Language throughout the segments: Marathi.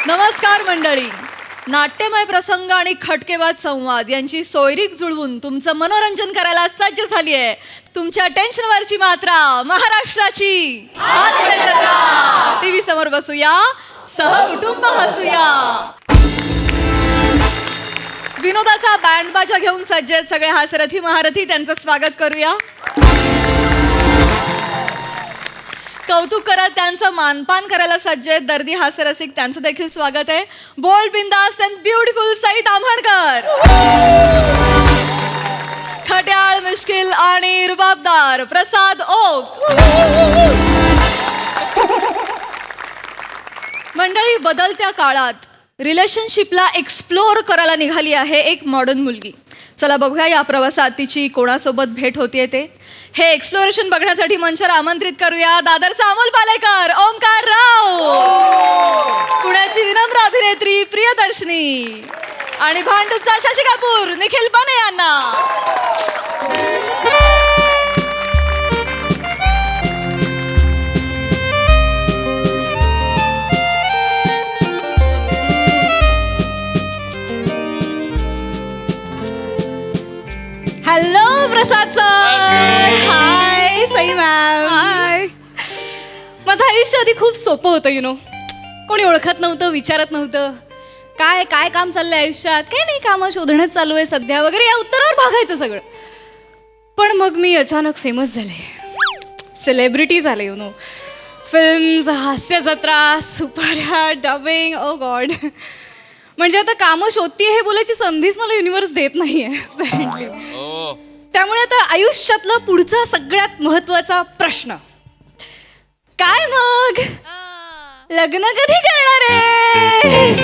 नमस्कार मंडळी. नाट्यमय प्रसंग आणि खटकेबाज संवाद यांची सोयरीक जुळवून तुमचं मनोरंजन करायला सज्ज झाली आहे तुमच्या टेन्शनवरची मात्रा महाराष्ट्राची टीव्ही समोर बसूया, सहकुटुंब हसूया. विनोदाचा बँड बाजा घेऊन सज्ज आहेत सगळे हास्यरथी महारथी. त्यांचं स्वागत करूया. कौतुक करत त्यांचं मानपान करायला सज्ज आहेत दर्दी हास्यरसिक. त्यांचं देखील स्वागत आहे. बोल्ड, बिंदास अँड ब्युटिफुल सईद आंबणकर. खट्याळ, मिश्किल आणि रुबाबदार प्रसाद ओक. मंडळी, बदलत्या काळात रिलेशनशिपला एक्सप्लोअर करायला निघाली आहे एक मॉडर्न मुलगी. चला बघूया या प्रवासात तिची कोणासोबत भेट होतीये ते. हे एक्सप्लोरेशन बघण्यासाठी मंचावर आमंत्रित करूया दादरचा अमोल पालेकर, ओमकार राव, पुण्याची विनम्र अभिनेत्री प्रियदर्शनी आणि भांडूपचा शशी कपूर निखिल बने यांना. हॅलो प्रसाद सर. हाय सई मॅम. हाय. माझं आयुष्य आधी खूप सोपं होतं. कोणी ओळखत नव्हतं, विचारत नव्हतं काय काय काम चाललंय आयुष्यात, काय नाही कामं शोधण्यात चालू आहे सध्या वगैरे, या उत्तरावर भागायचं सगळं. पण मग मी अचानक फेमस झाले, सेलिब्रिटी झाले. फिल्म्स, हास्य जत्रा, सुपाऱ्या, डबिंग. ओ गॉड. म्हणजे आता कामं शोधतीये हे बोलायची संधीच मला युनिव्हर्स देत नाहीये अपेरेंटली. त्यामुळे आता आयुष्यातला पुढचा सगळ्यात महत्वाचा प्रश्न काय, मग लग्न कधी करणार आहेस?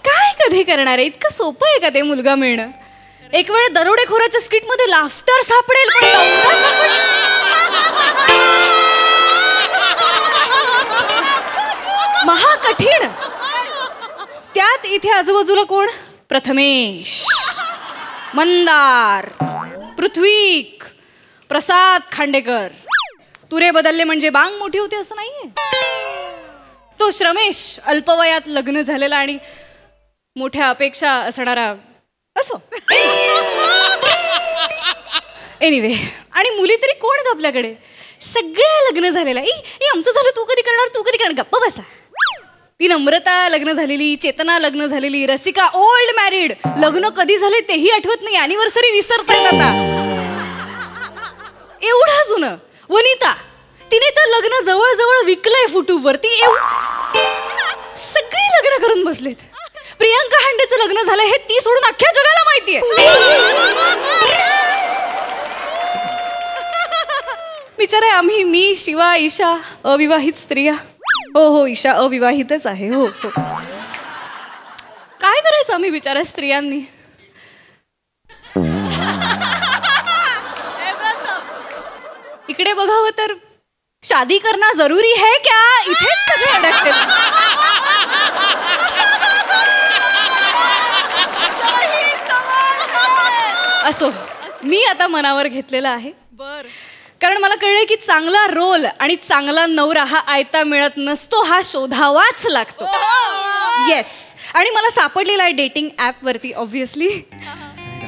काय कधी करणार आहे? इतकं सोपं आहे का ते मुलगा मिळणं? एक वेळ दरोडेखोराच्या स्किट मध्ये लाफ्टर सापडेल पण महाकठीण. त्यात इथे आजूबाजूला कोण? प्रथमेश, मंदार, पृथ्वीक, प्रसाद खांडेकर. तुरे बदलले म्हणजे बांग मोठी होते असं नाहीये. तो श्रमेश, अल्पवयात लग्न झालेला आणि मोठ्या अपेक्षा असणारा. असो एनिवे. आणि मुली तरी कोण आहेत आपल्याकडे? सगळ्या लग्न झालेला. आमचं झालं, तू कधी करणार, तू कधी करणार? गप्प बसा. ती नम्रता लग्न झालेली, चेतना लग्न झालेली, रसिका ओल्ड मॅरिड. लग्न कधी झाले तेही आठवत नाही, अॅनिव्हर्सरी विसरतायत आता. एवढा जुनं. वनिता, तिने तर लग्न जवळ विकलंय फुटूवर. ती सगळी लग्न करून बसलेत. प्रियांका हांडेचं लग्न झालंय हे ती सोडून अख्ख्या जगाला माहितीये. विचार आहे आम्ही, मी, शिवा, ईशा अविवाहित स्त्रिया. हो, ईशा अविवाहितच आहे. हो. काय करायचं आम्ही बिचारा स्त्रियांनी? इकडे बघावं तर शादी करना जरुरी है क्या? इथेच सगळे अडकले. असो, मी आता मनावर घेतलेला आहे. कारण मला कळलंय की चांगला रोल आणि चांगला नवरा हा आयता मिळत नसतो, हा शोधावाच लागतो. येस. आणि मला सापडलेला आहे डेटिंग ऍप वरती. ऑब्व्हियसली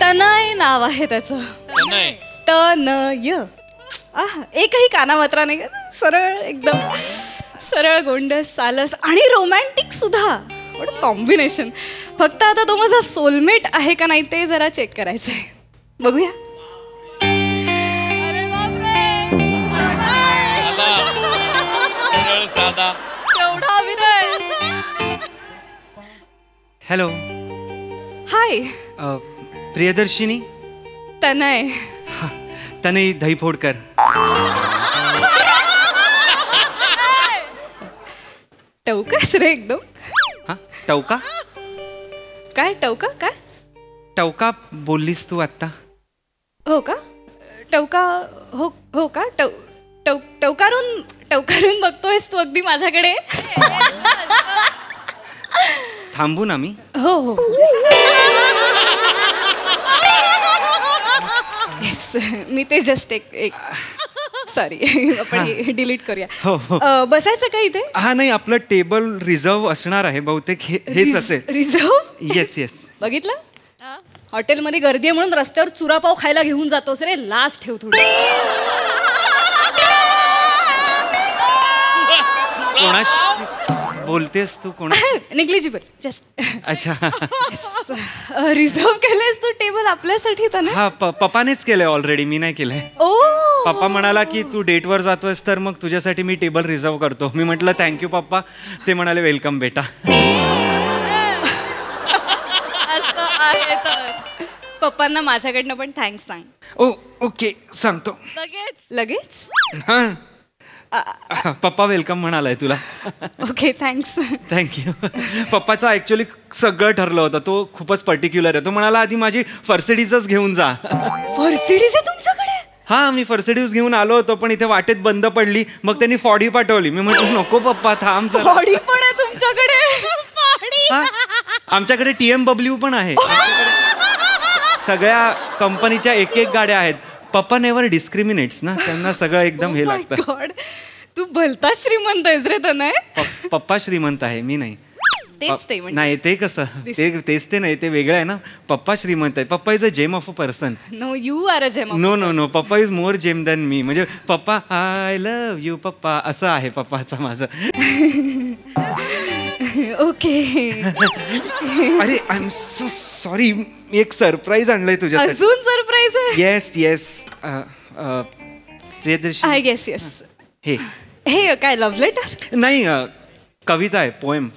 तनय नाव आहे त्याचं. तनय. एकही कानामात्रा नाही, सरळ, एकदम सरळ, गोंडस, सालस आणि रोमॅन्टिक सुद्धा. कॉम्बिनेशन. फक्त आता तो माझा सोलमेट आहे का नाही ते जरा चेक करायचंय. बघूया. हॅलो. हाय. प्रियदर्शिनी. तनय. तनय दहीफोडकर. टवकास रे एकदम. हा, टवका? काय टवका? काय टवका बोललीस तू आत्ता? हो का? टवका. हो का? टवकारून बघतोयस तू अगदी माझ्याकडे. थांबू ना मी? हो. येस, मी ते जस्ट एक सॉरी आपण डिलीट करूया. हो. बसायचं का इथे? हा नाही, आपलं टेबल रिझर्व असणार आहे बहुतेक. हेच असेल. रिझर्व? येस. बघितलं, हॉटेलमध्ये गर्दी आहे म्हणून रस्त्यावर चुरापाव खायला घेऊन जातोस रे. लास्ट ठेव थोडी. कोणाशी बोलतेस तू? कोणा? निग्लिजिबल. जस्ट. अच्छा. रिझर्व केलंयस तू टेबल आपल्यासाठी तर ना? हा पप्पानेच केलंय ऑलरेडी, मी नाही केलंय. ओ, पप्पा म्हणाला की तू डेटवर जातोयस तर मग तुझ्यासाठी मी टेबल रिझर्व करतो. मी म्हटलं थँक्यू पप्पा. ते म्हणाले वेलकम बेटा. पप्पांना माझ्याकडनं पण थँक्स सांग. ओके सांगतो लगेच. हा. पप्पा वेलकम म्हणालाय तुला. Okay thanks. थँक्यू. पप्पाचं ॲक्च्युली सगळं ठरलं होतं. तो खूपच पर्टिक्युलर आहे. तो म्हणाला आधी माझी फर्सिडीजच घेऊन जा. फर्सिडीज आहे तुमच्याकडे? हा, मी फर्सिडीज घेऊन आलो होतो पण इथे वाटेत बंद पडली. मग त्यांनी फॉडी पाठवली. मी म्हटलं नको पप्पा थांब जरा. फॉडी पण आहे तुमच्याकडे? हा, आमच्याकडे TMW पण आहे. सगळ्या कंपनीच्या एक गाड्या आहेत. पप्पा नेवर डिस्क्रिमिनेट्स ना, त्यांना सगळं एकदम हे लागतं. गॉड, तू भलता श्रीमंत आहेस रे. तर नाही, पप्पा श्रीमंत आहे, मी नाही. नाही ते कसं तेच ते नाही, ते वेगळं आहे ना. पप्पा श्रीमंत आहे. Papa is a gem of a person. No, you are a gem. No papa is more gem than me. म्हणजे पप्पा आय लव्ह यू पप्पा असं आहे पप्पाचं माझं. ओके. अरे आय एम सो सॉरी, मी एक सरप्राईज आणलंय तुझ्यासाठी. अजून सरप्राईज आहे? Yes. Priyadarshi. I guess. Yes. हे काय लव्ह लेटर? नाही, कविता आहे.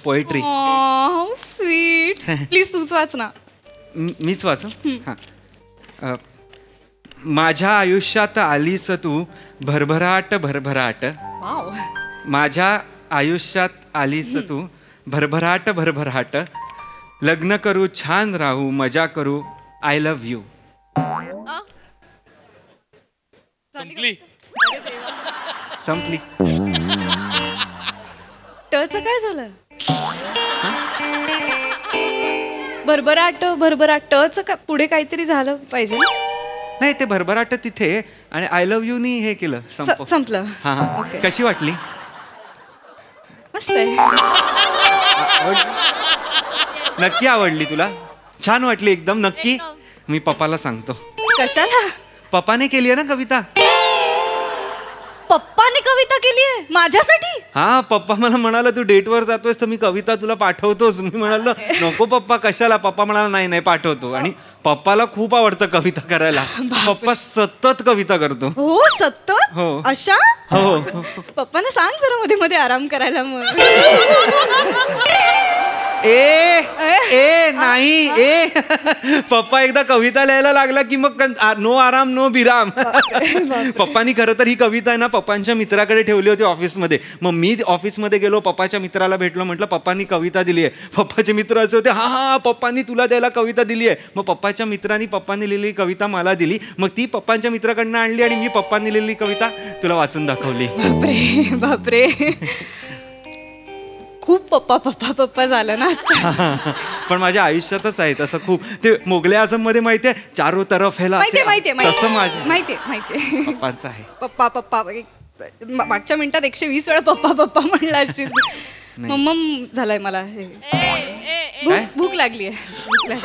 पोएट्री. स्वीट. प्लीज तूच वाच ना. मीच वाचू? हां. माझ्या आयुष्यात आलीस तू भरभराट. वाव. माझ्या आयुष्यात आलीस तू भरभराट. लग्न करू, छान राहू, मजा करू, आय लव्ह यू. संपली. टच काय झालं? भरभराट टच का पुढे काहीतरी झालं पाहिजे ना? नाही, ते भरभराट तिथे आणि आय लव्ह यू नी हे केलं, संपलं. हा. कशी वाटली? मस्त आहे. नक्की आवडली तुला? छान वाटली एकदम? नक्की? मी पप्पाला सांगतो. कशाला? पप्पाने केली आहे ना कविता. पप्पाने कविता केली आहे माझ्यासाठी? हा, पप्पा मला म्हणाला तू डेटवर जातोयस तर मी कविता तुला पाठवतोस. मी म्हणालो नको पप्पा, कशाला. पप्पा म्हणाला नाही पाठवतो. आणि पप्पाला खूप आवडतं कविता करायला. पप्पा सतत कविता करतो. हो, सतत? हो. अशा? हो. पप्पाने सांग जरा मध्ये मध्ये आराम करायला. मग नाही. पप्पा एकदा कविता लिहायला लागला की मग नो आराम नो बिराम. पप्पानी खरं तर ही कविता आहे ना पप्पांच्या मित्राकडे ठेवली होती ऑफिसमध्ये. मग मी ऑफिसमध्ये गेलो, पप्पाच्या मित्राला भेटलो, म्हटलं पप्पांनी कविता दिली आहे. पप्पाचे मित्र असे होते, हा पप्पांनी तुला द्यायला कविता दिली आहे. मग पप्पाच्या मित्रांनी पप्पांनी लिहिलेली कविता मला दिली. मग ती पप्पांच्या मित्राकडनं आणली आणि मी पप्पांनी लिहिलेली कविता तुला वाचून दाखवली. बापरे. खूप पप्पा झालं ना. पण माझ्या आयुष्यातच आहे तसं खूप. ते मोगले आझम मध्ये माहितीये, चारो तरफ हेला, तसं माहितीये पप्पांचं आहे. पप्पा मागच्या मिनिटात 120 वेळा पप्पा म्हणला असेल. मम्मम झालाय मला. भूक लागली आहे.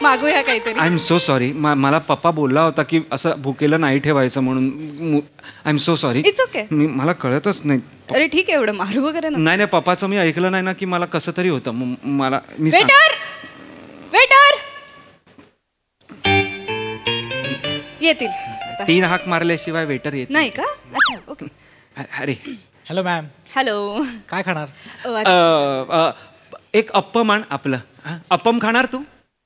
मागूया काहीतरी. I am so sorry. मला पप्पा बोलला होता की असं भुकेलं नाही ठेवायचं म्हणून. I am so sorry. It's okay. मला कळतच नाही. अरे ठीक आहे, एवढं मारू वगैरे नाही पप्पाचं मी ऐकलं नाही ना की मला कसं तरी होतं. मला वेटर येतील. 3 हाक मारल्याशिवाय वेटर येत नाही का? अच्छा, ओके. अरे हॅलो मॅम. हॅलो. काय खाणार? एक अप्पम आण आपलं. अप्पम खाणार तू?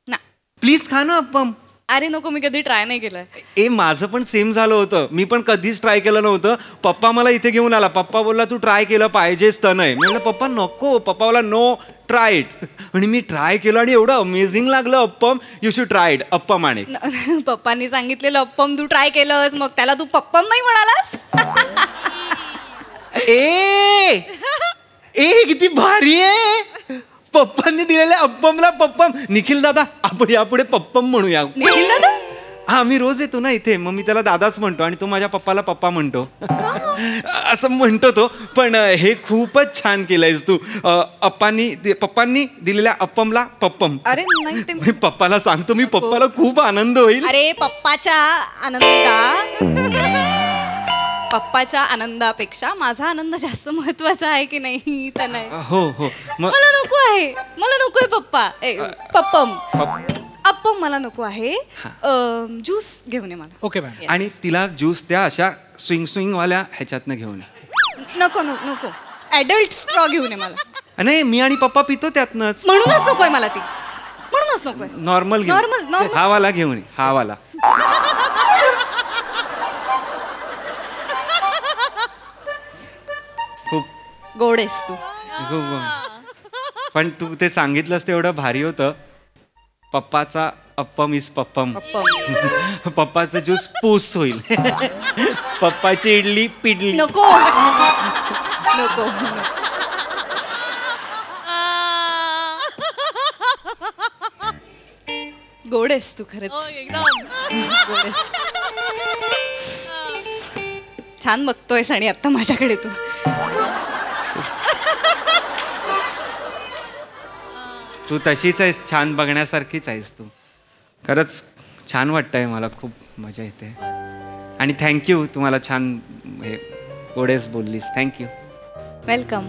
ना. प्लीज खा ना अप्पम. अरे नको, मी कधी ट्राय नाही केलंय. माझं पण सेम झालं होतं. मी पण कधीच ट्राय केलं नव्हतं. पप्पा मला इथे घेऊन आला. पप्पा बोलला तू ट्राय केलं पाहिजेच तर नाही. मी म्हणलं पप्पा नको. पप्पा बोलला नो, ट्राय इट. आणि मी ट्राय केलं आणि एवढं अमेझिंग लागलं appam. You should try it. Appam आणि पप्पांनी सांगितलेलं अप्पम तू ट्राय केलंस, मग त्याला तू पप्पम नाही म्हणालास? किती भारी आहे. पप्पांनी दिलेल्या अप्पमला पप्पम. निखिल दादा, आपण यापुढे पप्पम म्हणूया. निखिल दादा? हा मी रोज येतो ना इथे, मग मी त्याला दादाच म्हणतो आणि तो माझ्या पप्पाला पप्पा म्हणतो. असं म्हणतो तो. पण हे खूपच छान केलंयस तू. पप्पांनी दिलेल्या अप्पमला पप्पम. अरे नाही ते मी पप्पाला सांगतो, मी पप्पाला खूप आनंद होईल. अरे पप्पाच्या आनंदापेक्षा माझा आनंद जास्त महत्वाचा आहे की नाही? तर नाही. हो हो. मला नकोय पप्पा पप्पम. अप्पम मला नको आहे. ज्यूस घेऊन ये मला. Okay ma'am. आणि तिला ज्यूस त्या अशा स्विंग वाल्या ह्याच्यातनं घेऊन ये. नको ऍडल्ट स्ट्रॉ घेऊन ये मला. नाही, मी आणि पप्पा पितो त्यातनंच. म्हणूनच नकोय मला ती. म्हणूनच नकोय. नॉर्मल हा वाला घेऊन ये. हा वाला. खूप गोड आहेस तू. पण तू ते सांगितलंस ते एवढं भारी होतं. पप्पाचा अप्पम इज पप्पम. पप्पाचं ज्यूस पूस होईल. पप्पाची इडली पिडली. नको. गोड आहेस तू खरंच. गोड आहेस. छान बघतोयस आणि आता माझ्याकडे तू तशीच आहेस, छान बघण्यासारखीच आहेस तू. खरंच छान वाटतंय मला, खूप मजा येते. आणि थँक्यू, तू मला छान हे गोडेस बोललीस. थँक्यू. वेलकम.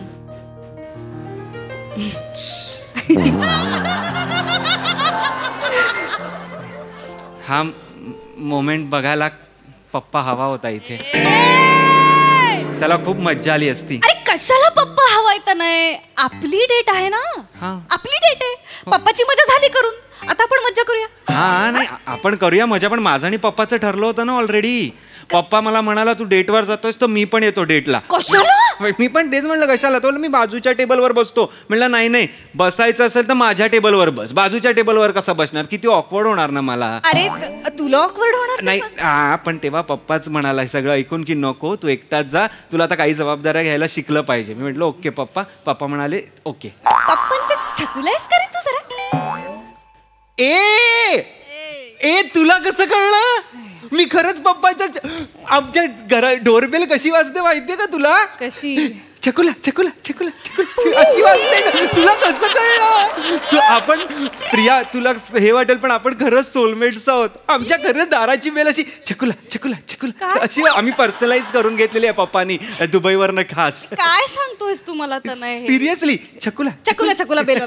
हा मोमेंट बघायला पप्पा हवा होता इथे. त्याला खूप मज्जा आली असती. अरे कशाला पप्पा हवाय? तर नाही, आपली डेट आहे ना. आपली डेट आहे. पप्पाची मजा झाली करून, आता आपण मज्जा करूया. हा नाही, आपण करूया मजा. पण माझं आणि पप्पाचं ठरलं होतं ना ऑलरेडी. पप्पा मला म्हणाला तू डेटवर जातोयस तर मी पण येतो डेटला. कशाला? मी पण तेच म्हणलं कशाला. तो मी बाजूच्या टेबलवर बसतो. म्हणलं नाही, बसायचं असेल तर माझ्या टेबलवर बस. बाजूच्या टेबलवर कसं बसणार? किती ऑकवर्ड होणार ना मला. अरे तुला ऑकवर्ड होणार नाही. हा पण तेव्हा पप्पाच म्हणाला सगळं ऐकून की नको, तू एकटाच जा, तुला आता काही जबाबदाऱ्या घ्यायला शिकलं पाहिजे. मी म्हटलं ओके पप्पा. पप्पा म्हणाले ओके. पप्पांचं छकुलायस का रे तू जरा? ए तुला कसं कळलं? मी खरंच पप्पाच्या आमच्या घरा डोरबेल कशी वाजते माहितीये का तुला? कशी? छकुला अशी वाजते ना. तुला कसं कळलं? आपण प्रिया, तुला हे वाटेल पण आपण खरंच सोलमेट्स आहोत. आमच्या खरंच दाराची बेल अशी छकुला अशी आम्ही पर्सनलाइज करून घेतलेली आहे पप्पानी दुबईवरनं खास. काय सांगतोयस तू मला? तर नाही, सिरियसली. छकुला बेल.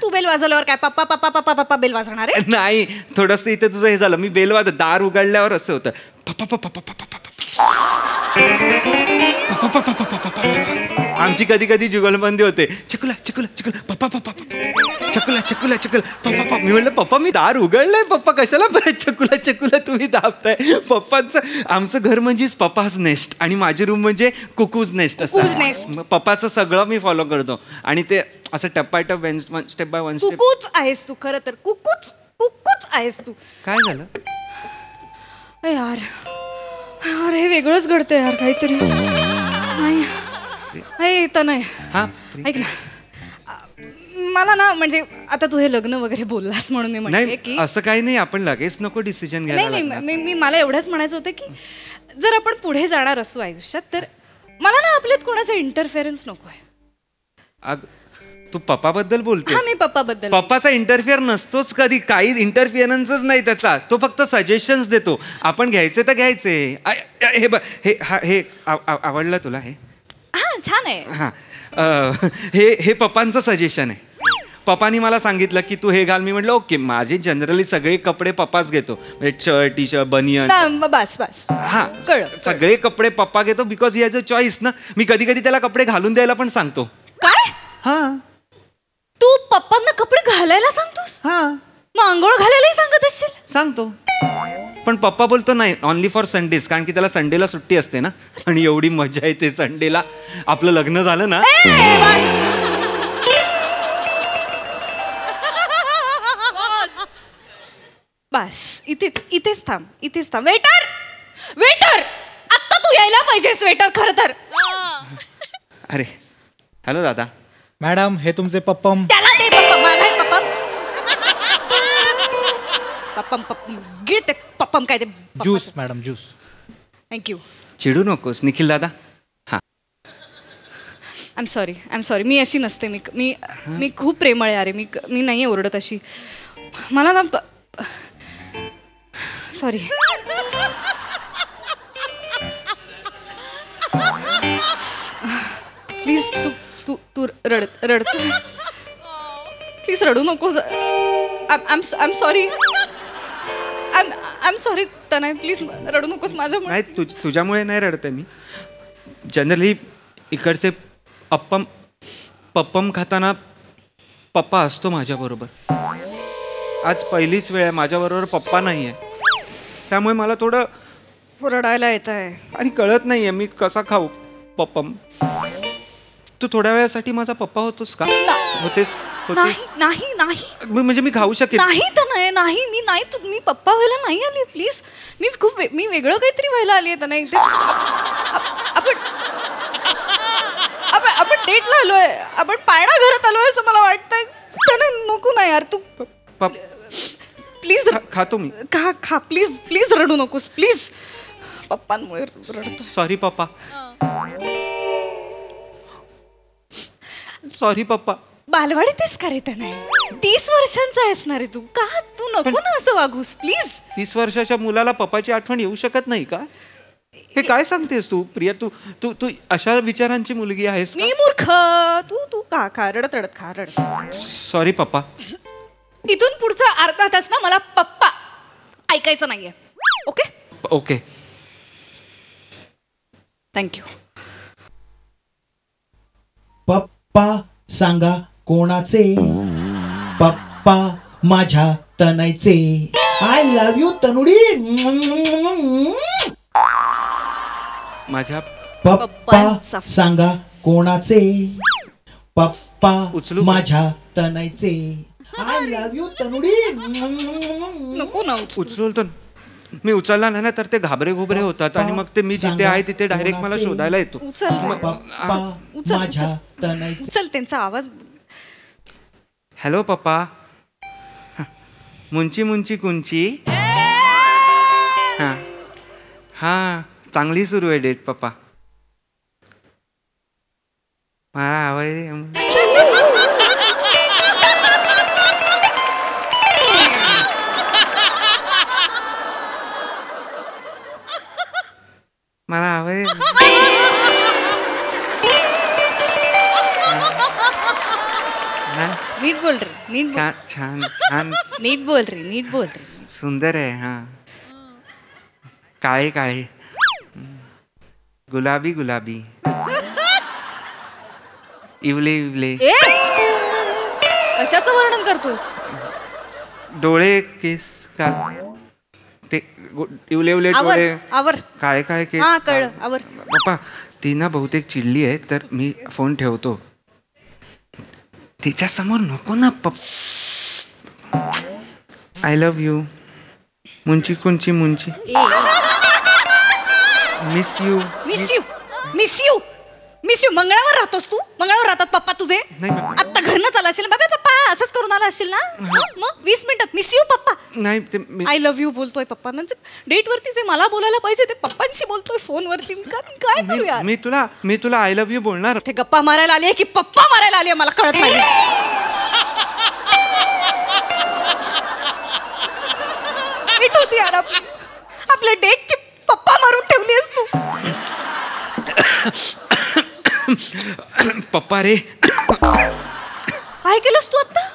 तू बेल वाजवल्यावर काय पप्पा बेल वाजवणार आहे? नाही, थोडस इथे तुझं हे झालं. मी बेल दार उघडल्यावर असं होतं. आमची कधी जुगलबंदी होते. छकुला पप्पा. मी म्हणलं पप्पा मी दार उघडलंय. पप्पा कशाला परत छकुला तुम्ही दाबताय? पप्पांचं आमचं घर म्हणजेच पप्पाच नेस्ट आणि माझी रूम म्हणजे कुकूज नेस्ट असं. पप्पाचं सगळं मी फॉलो करतो आणि ते असं स्टेप बाय वन स्टेप. कुकूच आहेस तू खरं तर. कुकूच आहेस तू. काय झालं यार हे वेगळंच घडतंय यार काहीतरी. नाही तर नाही. ऐक ना, मला ना म्हणजे आता तू हे लग्न वगैरे बोललास म्हणून मी म्हणते की असं काही नाही, आपण लगेच नको डिसिजन घ्यायला. नाही, मला एवढंच म्हणायचं होतं की जर आपण पुढे जाणार असू आयुष्यात तर मला ना आपल्यात कोणाचा इंटरफेरन्स नको आहे. तू पप्पाबद्दल बोलते? मी पप्पाबद्दल. पप्पाचा इंटरफिअर नसतोच कधी. काही इंटरफिअरन्सच नाही त्याचा. तो फक्त सजेशन्स देतो. आपण घ्यायचे तर घ्यायचे. हे आवडलं तुला? हे छान आहे. हे पप्पांचं सजेशन आहे. पप्पानी मला सांगितलं की तू हे घाल. मी म्हटलं ओके. माझे जनरली सगळे कपडे पप्पाच घेतो. म्हणजे शर्ट, टी शर्ट, बनियन. बस सगळे कपडे पप्पा घेतो because he has a choice ना. मी कधी त्याला कपडे घालून द्यायला पण सांगतो. काय? तू पप्पांना कपडे घालायला सांगतोस? मग आंघोळ घालायलाही सांगत असशील? सांगतो. पण पप्पा बोलतो नाही, ऑनली फॉर संडेज. कारण की त्याला संडेला सुट्टी असते ना. आणि एवढी मजा येते संडेला. आपलं लग्न झालं ना. बस इथेच थांब. वेटर आता तू यायला पाहिजेस. वेटर खरं तर. अरे हॅलो दादा. मॅडम हे तुमचे पप्पम. त्याला दे पप्पा. माझा आहे पप्पा. पप्पम गिळ ते पप्पम काय ते ज्यूस मॅडम ज्यूस. थँक्यू. चिडू नकोस निखिल दादा. हा आय एम सॉरी मी अशी नसते. मी खूप प्रेमळ आहे अरे. मी नाही ओरडत अशी. मला ना सॉरी. प्लीज तू रडतोस. प्लीज रडू नकोस. I am sorry. I am sorry Tanay. Please रडू नकोस माझ्यामुळे. नाही तुझ्यामुळे नाही रडते मी. जनरली इकडचे पप्पम खाताना पप्पा असतो माझ्याबरोबर. आज पहिलीच वेळ आहे माझ्याबरोबर पप्पा नाही आहे. त्यामुळे मला थोडं रडायला येत आहे. आणि कळत नाही आहे मी कसा खाऊ पप्पम. तू थोड्या वेळासाठी माझा पप्पा होतोस का? होतेस? नाही म्हणजे मी खाऊ शकेन? नाही तर नाही मी पप्पा व्हायला नाही आली. प्लीज मी वेगळं काहीतरी व्हायला आली आहे. नाही ते आपण डेटला आलोय. आपण पाळणा घरात आलोय असं मला वाटतंय. नको ना यार तू प्लीज. खातो मी. खा प्लीज रडू नकोस प्लीज. पप्पांमुळे रडतो. सॉरी पप्पा. सॉरी पप्पा. बालवाडीत आहेस का रे? त्याने 30 वर्षांचा आहेस ना रे तू. का तू नको ना असं वागूस प्लीज. 30 वर्षाच्या मुलाला पप्पाची आठवण येऊ शकत नाही का? हे काय सांगतेस तू प्रिया? तू अशा विचारांची मुलगी आहेस? मी मूर्ख. तू का रडत खा रडत. सॉरी पप्पा. इथून पुढचा अर्धा तास ना मला पप्पा ऐकायचं नाहीये. Okay okay. थँक्यू. पप्पा सांगा कोणाचे? पप्पा माझ्या तनयचे. आय लव्ह यू तनुडी. माझ्या पप्पा सांगा कोणाचे? पप्पा उचलू माझ्या तनयचे. आय लव्ह यू तनुडी. नको ना उचलतो. मी उचलला नाही ना तर ते घाबरे होतात आणि मग ते मी जिथे आहे तिथे डायरेक्ट मला शोधायला येतो. माझ्या तनयचे. चल त्यांचा आवाज. हॅलो पप्पा. मुंची कुंची. हा चांगली सुरू आहे डेट पप्पा. मला आवडली. मला आवडली. नीट बोल रे. छान नीट बोल रे. सुंदर आहे. हा काळे गुलाबी इवले. कशाचं वर्णन करतोस? डोळे केस का ते इवले डोळे आवर काळे केस. हा कळलं आवर. पप्पा ती ना बहुतेक चिडली आहे तर मी फोन ठेवतो. तिच्या समोर नको ना आय लव्ह यू. मुंची कुंची मिस यू. मंगळावर राहतोस तू? मंगळावर राहतात पप्पा तुझे? नाही आता घरनं चाला असेल बाबा. पप्पा असंच करून आला असेल ना. मग 20 मिनिटात मिस यू पप्पा. नाही आय लव्ह यू बोलतोय पप्पा. डेट वरती जे मला बोलायला पाहिजे ते पप्पांशी बोलतोय फोनवरती. काय करू यार? मी तुला आय लव्ह यू बोलणार. ते गप्पा मारायला आली की पप्पा मारायला आली मला कळत नाही. डेट होती यार आपल्या डेटची पप्पा मारून ठेवलीस तू. पप्पा रे. काय केलंस तू आता?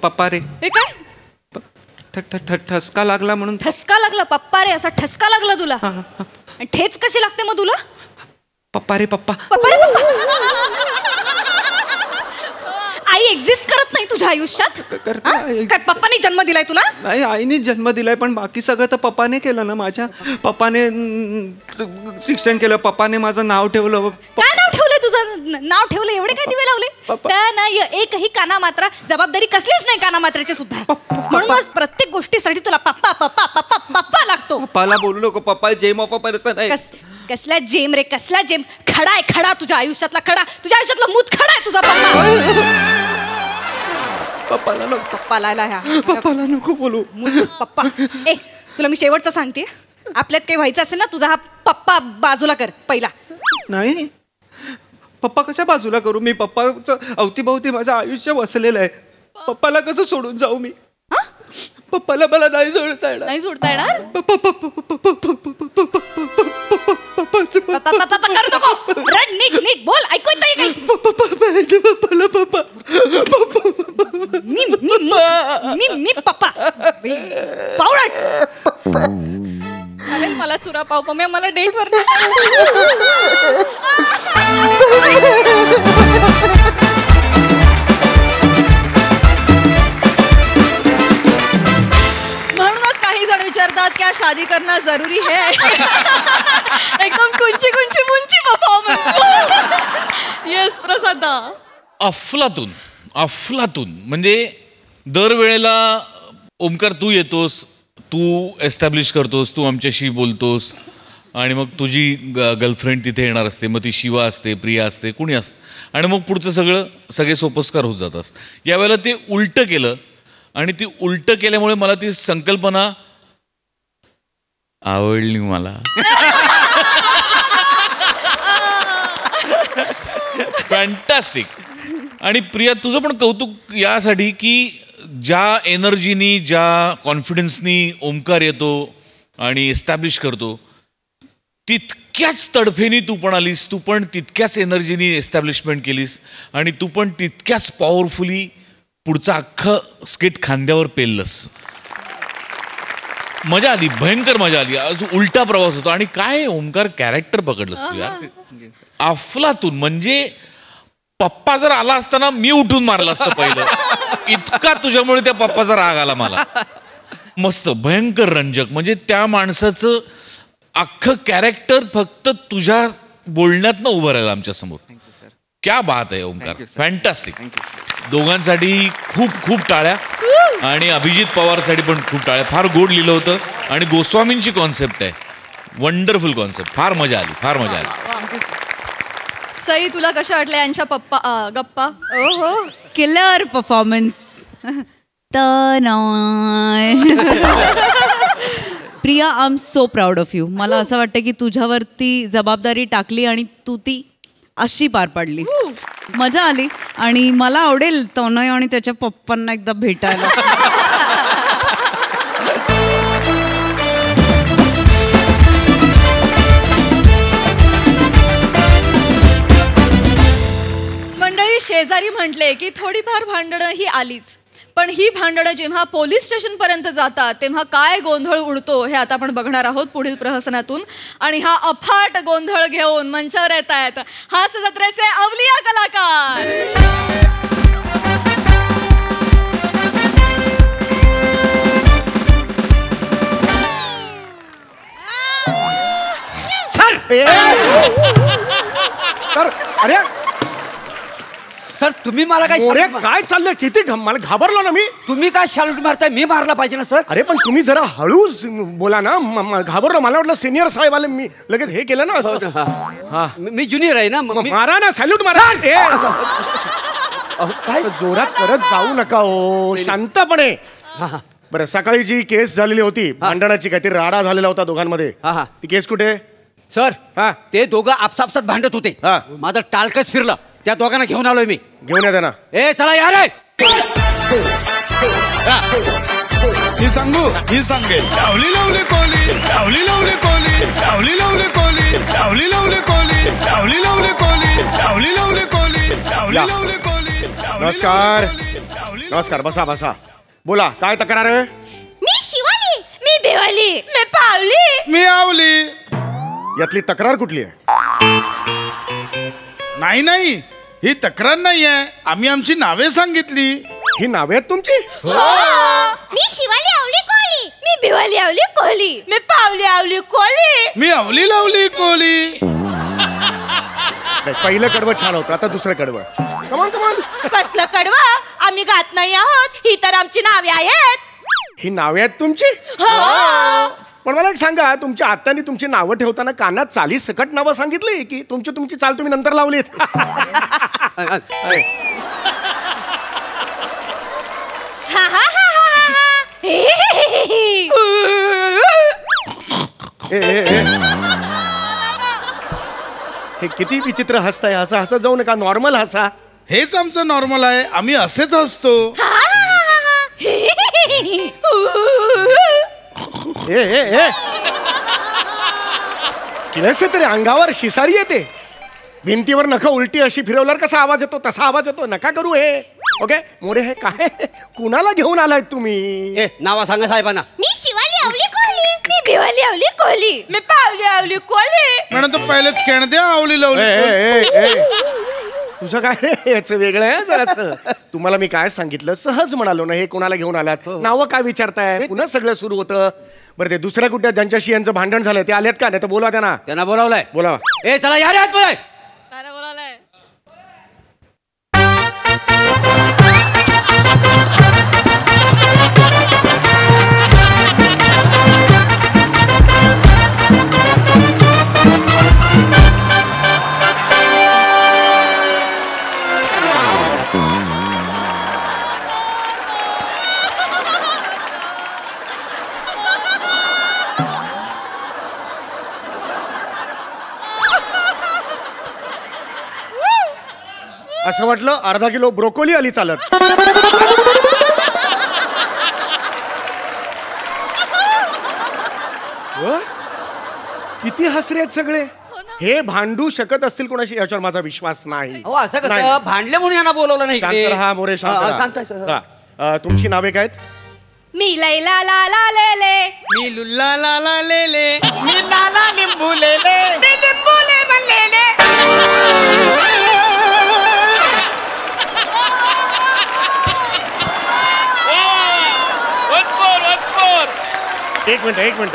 पप्पा रे. हे काय? ठसका लागला म्हणून. ठसका लागला? पप्पा रे असा ठसका लागला तुला? आणि ठेच कशी लागते मग तुला? पप्पा रे पप्पा. आई एक्झिस्ट करत नाही तुझ्या आयुष्यात? काय पप्पाने जन्म दिलाय तुला? नाही आईने जन्म दिलाय पण बाकी सगळं तर पप्पाने केलं ना. माझ्या पप्पाने शिक्षण केलं. पप्पाने माझं नाव ठेवलं. काय नाव ठेवलंय तुझं? नाव ठेवलं एवढे काय दिवे लावले? नाही एकही काना मात्रा जबाबदारी कसलीच नाही काना मात्राची सुद्धा. म्हणूनच प्रत्येक गोष्टीसाठी तुला पप्पा पप्पा पप्पा पप्पा लागतो. पप्पाला बोलू नको. पप्पा जेम ऑफ अ पर्सन आहे. कसला जेम रे? कसला जेम? खडा आहे खडा. तुझ्या आयुष्यातला खडा. तुझ्या आयुष्यातला मूत खडा आहे तुझा पप्पा. पप्पाला नको, पप्पाला ह्या पप्पाला नको बोलू. पप्पा ए तुला मी शेवटचं सांगते, आपल्यात काही व्हायचं असेल ना, तुझा हा पप्पा बाजूला कर पहिला. नाही पप्पा कशा बाजूला करू मी? पप्पाचं अवतीभवती माझं आयुष्य वसलेलं आहे. पप्पाला कसं सोडून जाऊ मी? पप्पाला मला नाही सोडता येणार. नाही सोडता येणार. नीट नीट बोल, ऐकू येतंय काही? मी पप्पा पावडा मला चुरा पाव पम्या मला डेटवर. म्हणूनच काही जण विचारतात क्या शादी करना जरूरी है. एकदम कुंची कुंची मुंची परफॉर्मन्स. येस प्रसादा. अफलातून अफलातून म्हणजे दरवेळेला ओमकार तू येतोस, तू एस्टॅब्लिश करतोस, तू आमच्याशी बोलतोस आणि मग तुझी गर्लफ्रेंड तिथे येणार असते, मग ती शिवा असते, प्रिया असते, कुणी असतं आणि मग पुढचं सगळे सोपस्कार होत जातात. यावेळेला ते उलटं केलं आणि ती उलटं केल्यामुळे मला ती संकल्पना आवडली मला. फॅन्टॅस्टिक. आणि प्रिया तुझं पण कौतुक यासाठी की ज्या एनर्जीनी, ज्या कॉन्फिडन्सनी ओमकार येतो आणि एस्टॅब्लिश करतो, तितक्याच तडफेनी तू पण आलीस, तू पण तितक्याच एनर्जीनी एस्टॅब्लिशमेंट केलीस आणि तू पण तितक्याच पॉवरफुली पुढचं अख्खं स्किट खांद्यावर पेललंस. मजा आली, भयंकर मजा आली. आज उलटा प्रवास होतो आणि काय ओमकार कॅरेक्टर पकडलंस तू यार. अफलातून म्हणजे पप्पा जर आला असताना मी उठून मारला असतं पहिलं. इतका तुझ्यामुळे त्या पप्पाचा राग आला मला. मस्त भयंकर रंजक. म्हणजे त्या माणसाचं अख्खं कॅरेक्टर फक्त तुझ्या बोलण्यातनं उभं राहिलं आमच्या समोर. क्या बात आहे ओमकार, फॅन्टॅस्टिक. दोघांसाठी खूप खूप टाळ्या आणि अभिजित पवारसाठी पण खूप टाळ्या. फार गोड लिहिलं होतं आणि गोस्वामींची कॉन्सेप्ट आहे, वंडरफुल कॉन्सेप्ट. फार मजा आली, फार मजा आली. सई तुला कशा वाटल्या यांच्या गप्पा? Killer performance. Priya, I am so proud of you. मला असं वाटतं की तुझ्यावरती जबाबदारी टाकली आणि तू ती अशी पार पाडलीस. मजा आली आणि मला आवडेल तनय आणि त्याच्या पप्पांना एकदा भेटायला. मंडळी, शेजारी म्हटले की थोडीफार भांडणं ही आलीच, पण ही भांडणं जेव्हा पोलीस स्टेशन पर्यंत जातात तेव्हा काय गोंधळ उडतो हे आता आपण बघणार आहोत पुढील प्रहसनातून. आणि हा अफाट गोंधळ घेऊन मंचावर येत आहेत हास्य जत्रेचे अवलिया कलाकार. सर अरे सर तुम्ही मला काय काय चाललंय? किती मला घाबरलो ना मी. तुम्ही काय शालूट मारताय? मी मारला पाहिजे ना सर. अरे पण तुम्ही जरा हळू बोला ना. घाबरलो. मला वाटलं सिनियर साहेब आले, मी लगेच हे केलं ना. मी ज्युनियर आहे ना. मारा ना, सॅल्यूट मारा. काय जोरात करत जाऊ नका हो, शांतपणे. बरं, सकाळी जी केस झालेली होती भांडणाची, काहीतरी राडा झालेला होता दोघांमध्ये, ती केस कुठे? सर ते दोघं आपसापसात भांडत होते. माझं टाळकच फिरलं, त्या दोघांना घेऊन आलोय मी. घेऊन या ना. ए चला यार. ही सांगू, ही सांगेल. लावली लावली कोली, लावली लावली कोली, लावली लावली कोली, लावली लावली कोली, लावली लावली कोली, लावली लावली कोली, लावली लावली कोली. नमस्कार. नमस्कार. बसा बसा. बोला, काय तक्रार आहे? मी शिवाली, मी बेवाली, मी पावली, मी आवली. यातली तक्रार कुठली आहे? नाही नाही, ही तक्रार नाही आहे. आम्ही आमची नावे सांगितली. ही नावे आहेत तुमची? मी शिवाली आवली कोली, मी बेवाली आवली कोली, मी पावली आवली कोली, मी आवली लावली कोली. पहिलं कडवं छान होतं, आता दुसरं कडवं. कमान कमान. कसलं कडवं? आम्ही गात नाही आहोत, ही तर आमची नावे आहेत. ही नावे आहेत तुमची? पण मला एक सांगा, तुमच्या आत्याने तुमची नावं ठेवताना कानात चाली सकट नावं सांगितली की तुमची चाल तुम्ही नंतर लावलीत? हे किती विचित्र हसताय. हसा हसत जाऊ नका, नॉर्मल हसा. हेच आमचं नॉर्मल आहे, आम्ही असेच असतो. किळसे तरी अंगावर शिसारी येते. भिंतीवर नख उलटी अशी फिरवल्यावर कसा आवाज येतो तसा आवाज येतो. नका करू हे. ओके मोरे, हे काय कुणाला घेऊन आलाय तुम्ही? नावा सांगा साहेबांना. मी शिवाली आवली कोहली. मी भिवाली आवली कोहली. मी पावली आवली कोहली. म्हणून तो पहिलेच खेळ द्या आवली लावली. तुझं काय रे, याचं वेगळं आहे जरासं. तुम्हाला मी काय सांगितलं, सहज म्हणालो ना, हे कोणाला घेऊन आलात, नावं काय विचारताय, पुन्हा सगळं सुरू होतं. बरं ते दुसऱ्या कुठल्या ज्यांच्याशी यांचं भांडण झालंय ते आलेत का? नाही तर बोलवा त्यांना. त्यांना बोलावलंय. बोलावा. ए चला या रे आतमध्ये. असं वाटलं अर्धा किलो ब्रोकोली आली चालत. किती हसरे आहेत सगळे. हे भांडू शकत असतील कोणाशी याच्यावर माझा विश्वास नाही. असं कसं भांडले म्हणून यांना बोलवलं नाही. शांत रहा मोरे, शांत रहा. तुमची नावे काय आहेत? मी लैला लाला लेले. मी लुल्ला लाला लेले. मी लाला लिंबू लेले. मी लिंबू लेमन लेले. एक मिनिट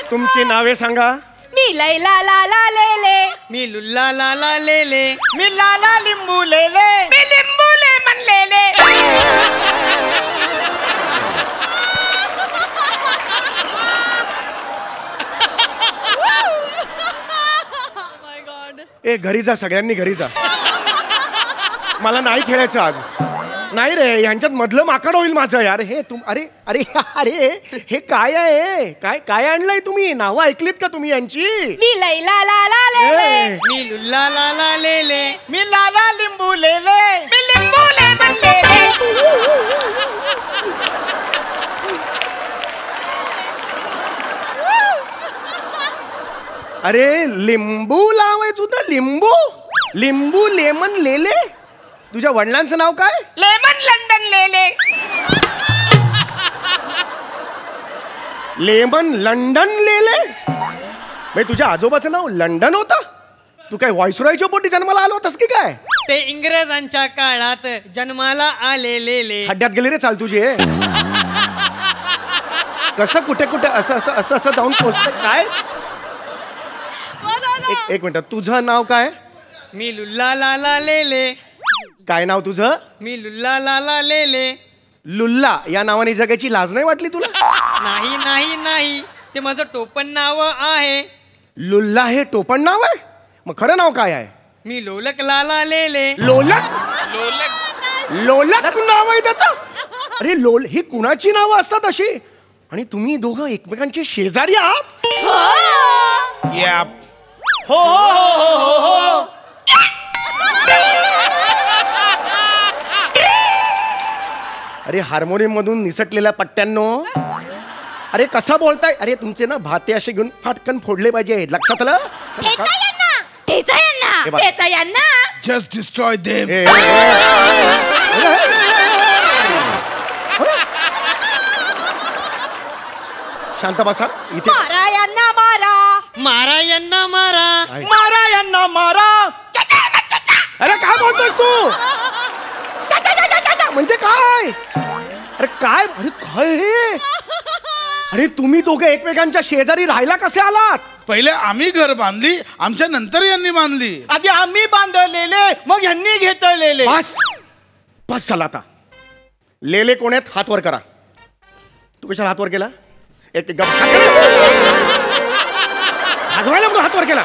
तुमची नावे सांगा. मी लैला लाला लेले. मी लुल्ला लाला लेले. मी लाला लिंबू लेले. मी लिंबू लेमन लेले. ए घरी जा, सगळ्यांनी घरी जा. मला नाही खेळायचं आज. नाही रे, यांच्यात मधलं माकड होईल माझं यार. हे अरे अरे अरे हे काय आहे? काय काय आणलंय तुम्ही? नावं ऐकलीत का तुम्ही यांची? मी लैला लाला लेले. मी लुल्ला लाला लेले. मी लाला लिंबू लेले. मी लिंबू लेमन लेले. अरे लिंबू लावायचं होतं. लिंबू लिंबू लेमन लेले. तुझ्या वडिलांचं नाव काय? लेमन लंडन लेले. लेमन लंडन लेले. म्हणजे तुझ्या आजोबाचं नाव लंडन होतं? तू काय व्हाईसरॉयच्या पोटी जन्माला आलो होतास की काय? ते इंग्रजांच्या काळात जन्माला आलेले. खड्ड्यात गेले रे चाल तुझे. कसं कुठे कुठे असं असं असं असं जाऊन पोचत काय? एक मिनिट, तुझं नाव काय? मी लुल्ला लाला लेले. काय नाव तुझं? मी लुल्ला लाला लेले. लुल्ला या नावाने जगाची लाज नाही वाटली तुला? नाही नाही नाही, ते माझं टोपण नाव आहे. लुल्ला हे टोपण नाव आहे? मग खरं नाव काय आहे? मी लोलक लाला लेले. लोलक? लोलक नाव आहे त्याचं? अरे ही कुणाची नावं असतात अशी? आणि तुम्ही दोघं एकमेकांचे शेजारी आहात? हो हो हो हो हो. अरे हार्मोनियम मधून निसटलेल्या पट्ट्यांनो, अरे कसा बोलताय? अरे तुमचे ना भाते असे घेऊन फाटकन फोडले पाहिजे. लक्षात आलं? Just destroy them. शांत बसा इथे. मारा यांना मारा. मारा यांना मारा. मारा यांना मारा. अरे काय बोलतोस तू? म्हणजे काय? अरे काय? अरे काय हे? अरे तुम्ही दोघे एकमेकांच्या शेजारी राहायला कसे आलात? पहिले आम्ही घर बांधली, आमच्या नंतर यांनी बांधली. आधी आम्ही बांधलेले, मग यांनी घेतलेले. बस बस झाला आता. लेले कोण आहेत? हात वर करा. तू कशाला हात वर केला? एक हजवायला म्हणून हात वर केला.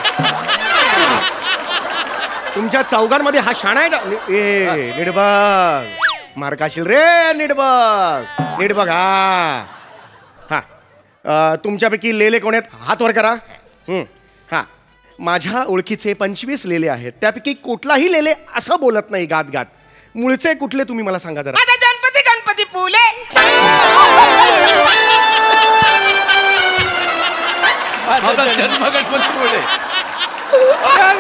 तुमच्या चौघांमध्ये हा शाणा आहे का? ए निडबाग मार खाशील रे. निडबाग निडबाग. हा हा तुमच्यापैकी लेले कोण आहेत? हात वर करा. हा माझ्या ओळखीचे 25 लेले आहेत, त्यापैकी कुठलाही लेले असं बोलत नाही गात गात. मूळचे कुठले तुम्ही मला सांगा जरा. माझा गणपती फुले. माझा जन्म गणपती फुले.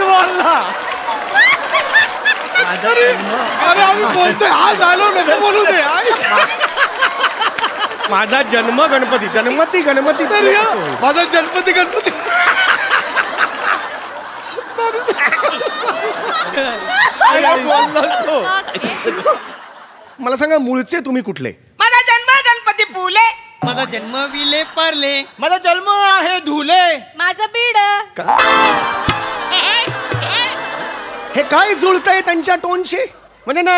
बोलला. अरे आम्ही बोलतोय, हा झालो नको बोलू दे. माझा जन्म गणपती. गणपती माझा गणपती. मला सांगा मूळचे तुम्ही कुठले. माझा जन्म गणपती फुले. माझा जन्म विले परले. माझा जन्म आहे धुले. माझं बीड. हे काय जुळतंय त्यांच्या टोनशी. म्हणजे ना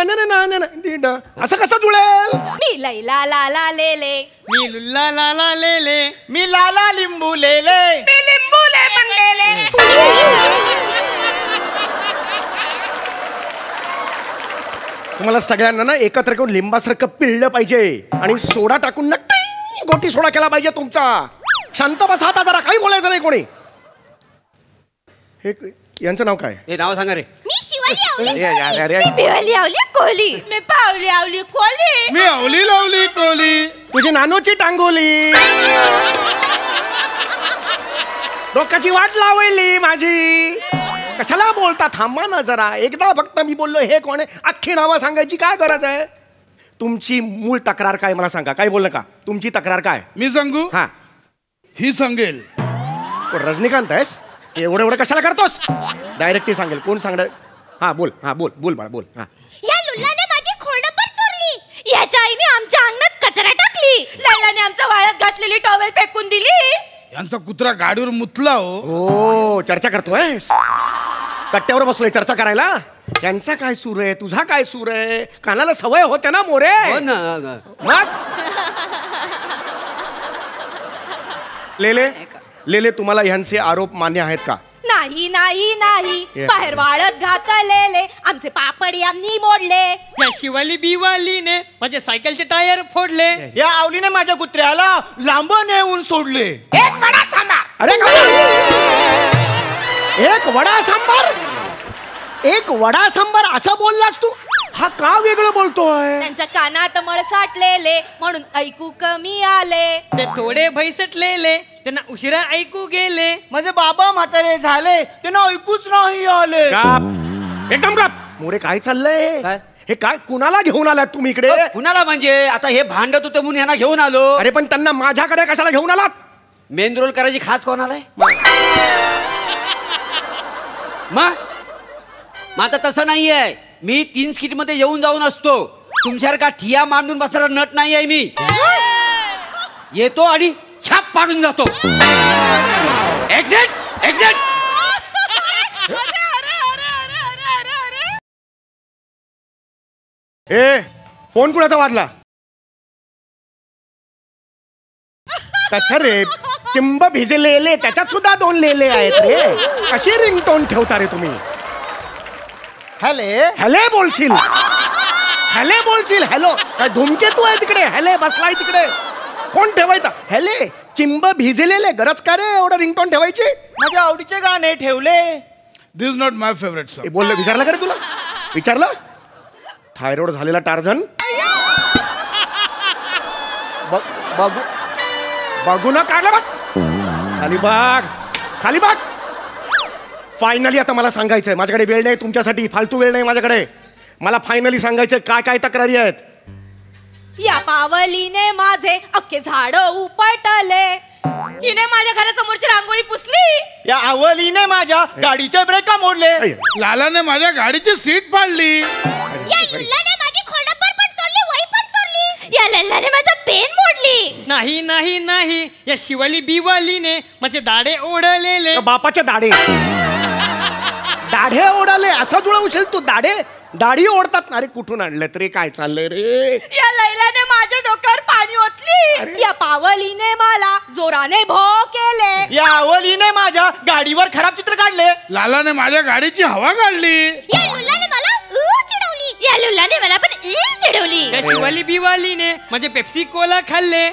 असं कसं जुळेल. मी लैला लाला लेले. मी लुल्ला लाला लेले. मी लाला लिंबू लेले. मी लिंबूले बनलेले. तुम्हाला सगळ्यांना ना एकत्र करून लिंबासारखं पिळलं पाहिजे आणि सोडा टाकून ना गोटी सोडा केला पाहिजे तुमचा. शांत बसा आता जरा, काही बोलायचं नाही कोणी. हे यांचं नाव काय. हे नाव सांगा रे. मी शिवाली अरे मी भिवाली आवली कोली. मी पावली आवली कोली. मी आवली लावली कोली. तुझी नानोची टांगोली. डोक्याची वाट लावली माझी. कशाला बोलता, थांबा ना जरा. एकदा फक्त मी बोललो हे कोण आहे, अख्खी नावं सांगायची काय गरज आहे. तुमची मूळ तक्रार काय मला सांगा. काय बोललं का, तुमची तक्रार काय. मी सांगू. हा ही सांगेल. रजनीकांत आहेस, एवढं कशाला करतोस. डायरेक्ट ती सांगेल. कोण सांगणार. हा बोल बाळा बोल. हा या लुल्लाने माझी खोडपर चोरली. याच्या आईने आमच्या अंगणात कचरा टाकली. लैलाने आमच्या वाळ्यात घातलेली टॉवेल फेकून दिली. यांचा कुत्रा गाडीवर मुतला. हो चर्चा करतोय, कट्ट्यावर बसलोय चर्चा करायला. यांचा काय सूर आहे, तुझा काय सूर आहे. कानाला सवय होते ना मोरे. मग लेले तुम्हाला ह्यांचे आरोप मान्य आहेत का. नाही नाही नाही. बाहेर वाळत घातलेले आमचे पापड यांनी मोडले. या शिवाली बिवालीने माझे सायकलचे टायर फोडले. या आवलीने माझ्या कुत्र्याला लांब नेऊन सोडले. एक वडा सांबार. अरे एक वडा सांबार असं बोललास तू. हा का वेगळं बोलतोय. त्यांच्या कानात मळ साठलेले म्हणून ऐकू कमी आले. ते थोडे भैसटलेले त्यांना उशिरा ऐकू गेले. माझे बाबा म्हातारे झाले त्यांना ऐकूच नाही आले. एकदम गप मोरे. काय चाललंय. हे काय कुणाला घेऊन आलात तुम्ही इकडे. कुणाला म्हणजे आता हे भांडत होतं म्हणून यांना घेऊन आलो. अरे पण त्यांना माझ्याकडे कशाला घेऊन आलात. मेन रोल करायची खास कोणाला आहे. मग आता तसं नाहीये. मी 3 स्किट मध्ये येऊन जाऊन असतो. तुमच्यासारखा ठिया मांडून बसणारा नट नाही आहे मी. येतो आणि छाप पाडून जातो. एक्झिट. ए फोन कुणाचा वाजला. कसं रे चिंब भिजलेले त्याच्यात सुद्धा 2 लेले आहेत रे. कशी रिंगटोन ठेवता रे तुम्ही. हॅले बोलशील. हॅलो काय धुमकेतू आहे तिकडे. हॅले बसलाय तिकडे. कोण ठेवायचा. हॅले चिंब भिजलेले. गरज का रे एवढं रिंगटोन ठेवायची. माझ्या आवडीचे गाणे ठेवले. This is not my favourite song. बोललं विचारलं का रे तुला. विचारलं. थायरॉइड झालेला टार्झन. बघू ना काढलं बघ. खाली बघ. फायनली आता मला सांगायचंय. माझ्याकडे वेळ नाही तुमच्यासाठी. फालतू वेळ नाही माझ्याकडे. मला फायनली सांगायचं काय तक्रारी आहेत. या पावलीने माझे अख्खे झाड उपटले. हिने माझ्या घरासमोरची रांगोळी पुसली. या आवलीने माझ्या गाडीचे ब्रेका मोडले. लालाने माझ्या गाडीची सीट पाडली. या लुल्लाने माझी खोडपर पण चोरली. वही पण चोरली. या लल्लाने माझा पेन मोडली. नाही नाही नाही. या शिवाली बिवालीने माझे दाढे ओढलेले. बापाचे दाढे ओढाले असं जुळवशील तू. दाढी ओढतात. अरे कुठून आणलं तरी. काय चाललंय रे. या लैलाने माझ्या डोक्यावर पाणी ओतली. या पावलीने मला जोराने भो केले. या आवलीने माझ्या गाडीवर खराब चित्र काढले. लालाने माझ्या गाडीची हवा काढली. या लुल्लाने मला चिडवली. या लुल्लाने मला पण चिडवली. या शिवाली बिवालीने माझे पेप्सी कोला खाल्ले.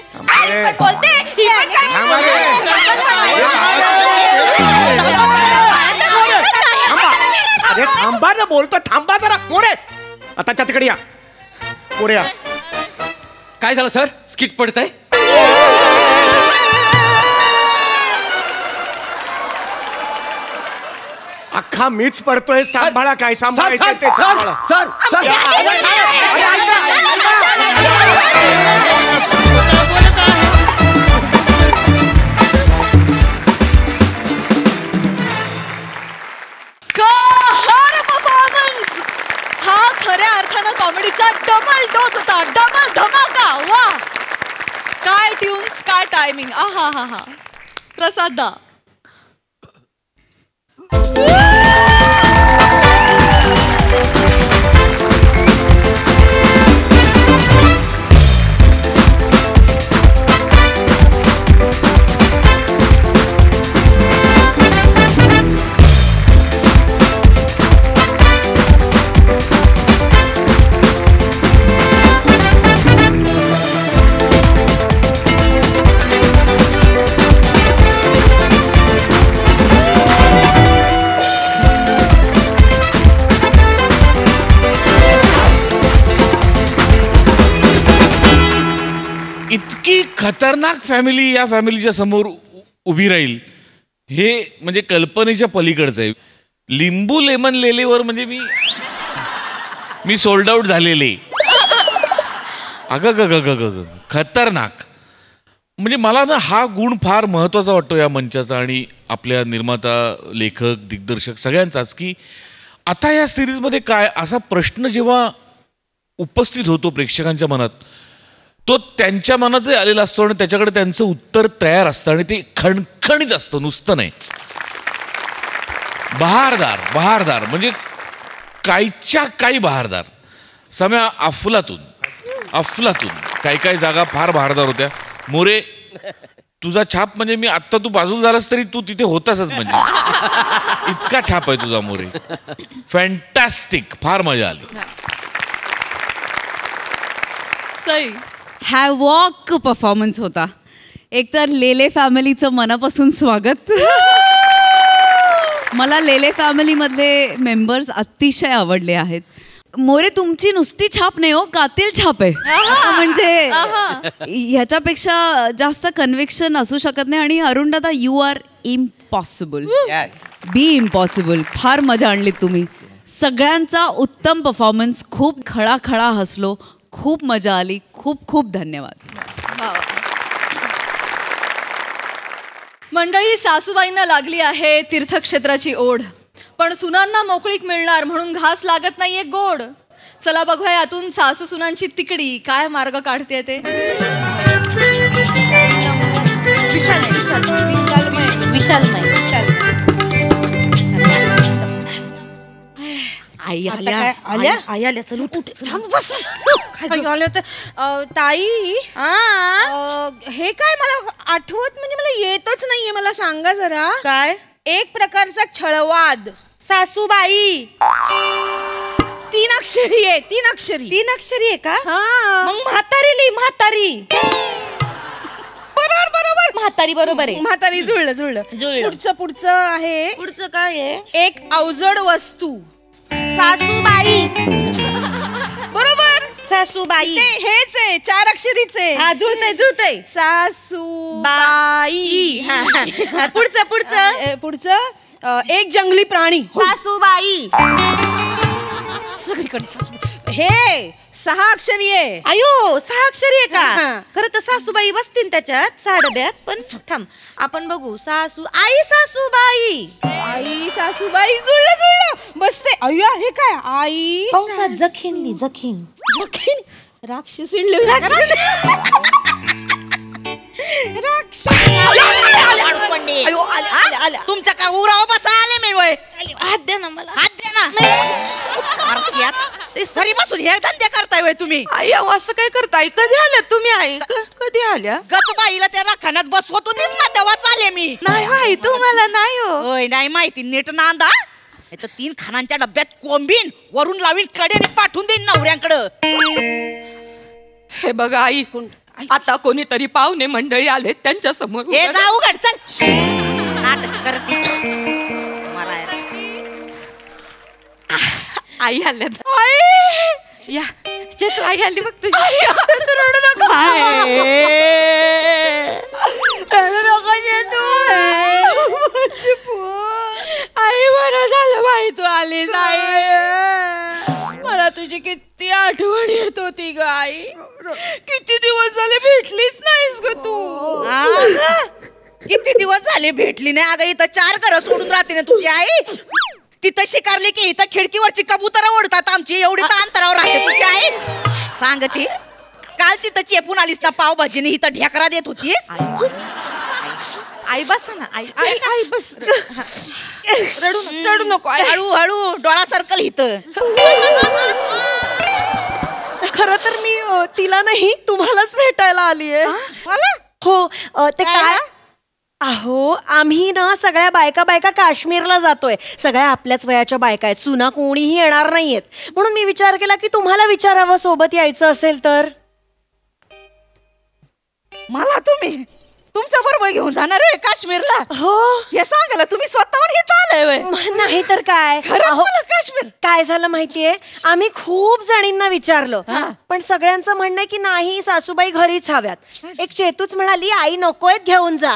बोलते अरे थांबा ना, बोलतो थांबा जरा. मोरे आताच्या तिकडे या. मोरे या. काय झालं सर? स्किट पडतंय? अख्खा मीच पडतोय. सांभाळा काय सांभाळायचं ते सांभाळा. सर सर हा खऱ्या अर्थानं कॉमेडीचा डबल डोस होता. डबल धमाका. वा काय ट्यून्स, काय टायमिंग. आहा हा हा. प्रसाद दा. इतकी खतरनाक फॅमिली या फॅमिलीच्या समोर उभी राहील हे म्हणजे कल्पनेच्या पलीकडचं आहे. लिंबू लेमन लेलेवर म्हणजे मी सोल्ड आउट झालेले. अगं खतरनाक. म्हणजे मला ना हा गुण फार महत्वाचा वाटतो या मंचाचा आणि आपल्या निर्माता, लेखक, दिग्दर्शक सगळ्यांचाच, की आता या सिरीजमध्ये काय असा प्रश्न जेव्हा उपस्थित होतो प्रेक्षकांच्या मनात, तो त्यांच्या मनातही आलेला असतो आणि त्याच्याकडे त्यांचं उत्तर तयार असतं आणि ते खणखणीत असतं, नुसतं नाही. बहारदार म्हणजे काहीच्या काही बहारदार. सम्या अफलातून काही जागा फार बहारदार होत्या. मोरे तुझा छाप म्हणजे मी आत्ता तू बाजूला झालास तरी तू तिथे होतासच, म्हणजे इतका छाप आहे तुझा मोरे. फॅन्टॅस्टिक. फार मजा आली. सई हॅवॉक परफॉर्मन्स होता. एकतर लेले फॅमिलीचं मनापासून स्वागत. मला लेले फॅमिलीमधले मेंबर्स अतिशय आवडले आहेत. मोरे तुमची नुसती छाप नाही हो, कातील छाप आहे. म्हणजे ह्याच्यापेक्षा जास्त कन्व्हिक्शन असू शकत नाही. आणि अरुण दादा, you are impossible. Be impossible. फार मजा आणली तुम्ही. सगळ्यांचा उत्तम परफॉर्मन्स. खूप खळाखळा हसलो. खूप मजा आली. खूप खूप धन्यवाद. मंडळी, सासूबाईंना लागली आहे तीर्थक्षेत्राची ओढ, पण सुनांना मोकळीक मिळणार म्हणून घास लागत नाहीये गोड. चला बघूया यातून सासू सुनांची तिकडी काय मार्ग काढते ते. आई आल्या चल उठ बस. ताई हे काय मला आठवत म्हणजे मला येतच नाहीये. मला सांगा जरा. काय? एक प्रकारचा छळवाद. सासूबाई 3 अक्षरी आहे. 3 अक्षरी आहे का? मग म्हातारी. बरोबर म्हातारी बरोबर आहे. म्हातारी जुळलं. पुढचं आहे. पुढचं काय आहे? एक अवजड वस्तू. सासूबाई. बरोबर. सासूबाई हेच आहे. 4 अक्षरीचे. हा जुळतंय. सासूबाई. पुढचं एक जंगली प्राणी. सासूबाई. सगळीकडे सासूबाई. हे 6 अक्षरी आहे. अयो 6 अक्षरी आहे का? खरं तर सासूबाई बसतील त्याच्यात 6 डब्यात. पण थांब आपण बघू. सासूबाई जुळलं बसते. अय्या हे काय? आई जखीन राक्षसी. तुमच्या काय उराव बसा आले मी. वय हात द्या ना मला. हात द्या ना. ते सरी बसून हे धंदे करताय वय तुम्ही. आई असं काय करताय? कधी आल्या तुम्ही? आई कधी आल्या? गतबाईला त्या राखाण्यात बसवत होतीस ना तेव्हाच आले मी. नाही आई तुम्हाला नाही होय नाही माहिती. नीट नांदा. 3 खानांच्या डब्यात कोंबीन वरून लावीन कडेने पाठवून देईन नवऱ्यांकडं. हे बघा आई, आता कोणीतरी पाहुणे मंडळी आले त्यांच्या समोर. हे जाऊ घड चल. नाटक करते मला. आई आल्यात आई या चेतू आई आली बघ तुझी रडू नको आई बरं झालं बाई तू आली नाही मला तुझी किती आठवण येत होती ग आई किती दिवस झाले भेटलीच नाहीस ग तू किती दिवस झाले भेटली नाही अगं इथं 4 घरं सोडून राहते ना तुझी आई तिथं शिकारली की इथं खिडकीवरची कबुतर ओढतात आमची एवढी तर अंतरावर राहते तुझी आई सांगते काल तिथं चेपून आलीस ना पावभाजीने इथं ढेकरा देत होतीस आई बस ना आई आई आई बस रडू नको हळू हळू डोळा सर्कल इथं खरं तर मी तिला नाही तुम्हालाच भेटायला आलीये हो ते काय अहो आम्ही ना सगळ्या बायका काश्मीरला जातोय सगळ्या आपल्याच वयाच्या बायका आहेत सुना कोणीही येणार नाहीयेत म्हणून मी विचार केला की तुम्हाला विचारावं सोबत यायचं असेल तर मला तुम्ही तुमच्या बरोबर घेऊन जाणार आहे काश्मीरला हो हे सांगायला तुम्ही स्वतःहून इथं आलाय नाही तर काय काश्मीर काय झालं माहितीये आम्ही खूप जणींना विचारलं पण सगळ्यांचं म्हणणं आहे की नाही सासूबाई घरीच हव्यात एक चेतूच म्हणाली आई नकोय घेऊन जा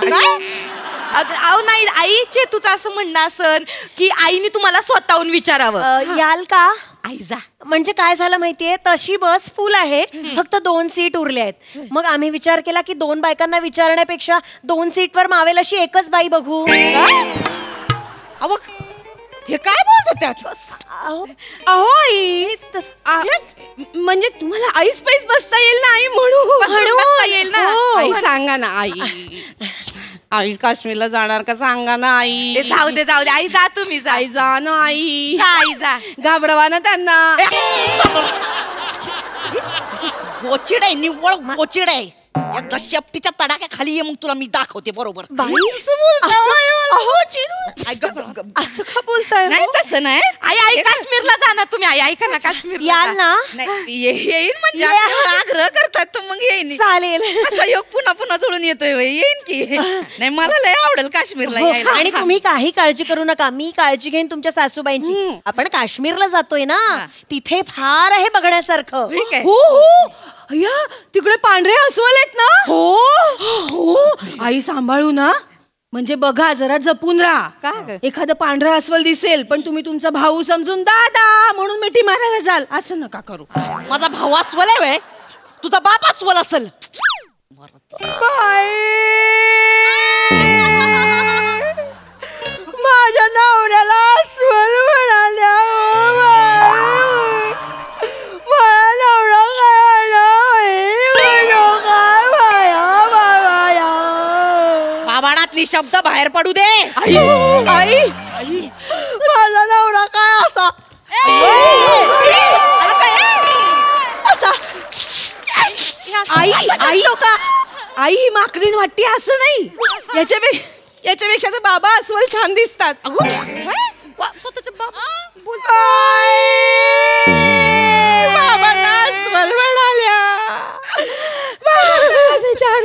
अहो नाही आई चेतूचं असं म्हणणं असन की आईने तुम्हाला स्वतःहून विचारावं याल का आई जा म्हणजे काय झालं माहितीये तशी बस फुल आहे फक्त 2 सीट उरल्या आहेत मग आम्ही विचार केला की 2 बायकांना विचारण्यापेक्षा 2 सीटवर मावेल अशी एकच बाई बघू अहो हे काय बोलतो त्यात अहो आई म्हणजे तुम्हाला आईस पैस बसता येईल ना आई बसता येईल ना आई सांगा ना आई आई काश्मीरला जाणार का सांगा ना आई जाऊ दे आई जा तुम्ही जा आई जा ना आई आई जा घाबरवा ना त्यांना गोचिड आहे निव्वळ गोचिड आहे एकदा शेपटीच्या तडाख्या खाली ये मग तुला मी दाखवते बरोबर असं का बोलताय नाही तसं नाही आई काश्मीरला जाणार तुम्ही आई ऐका ना काश्मीर याल ना येईन म्हणजे आग्रह करतात तर मग येईन चालेल असा योग पुन्हा जुळून येतोय येईन की नाही मला लय आवडेल काश्मीरला यायला आणि तुम्ही काही काळजी करू नका मी काळजी घेईन तुमच्या सासूबाईंची आपण काश्मीरला जातोय ना तिथे फार आहे बघण्यासारखं या तिकडे पांढरे अस्वल आहेत ना हो आई सांभाळू ना म्हणजे बघा जरा जपून राहा एखादं पांढरा अस्वल दिसेल पण तुम्ही तुमचा भाऊ समजून दादा म्हणून मिठी मारायला जाल असं नका करू माझा भाऊ अस्वल आहे वे तुझा बाप अस्वल असेल माझ्या नवऱ्याला अस्वल म्हणाल्या बाबाडातली शब्द बाहेर पडू दे आई माझा नवरा काय असा आई आई आई ही माकडीन वाटते असं नाही याच्यापेक्षा तर बाबा अस्वल छान दिसतात स्वतःचे बाबा बाबा अस्वल म्हणाल्या चार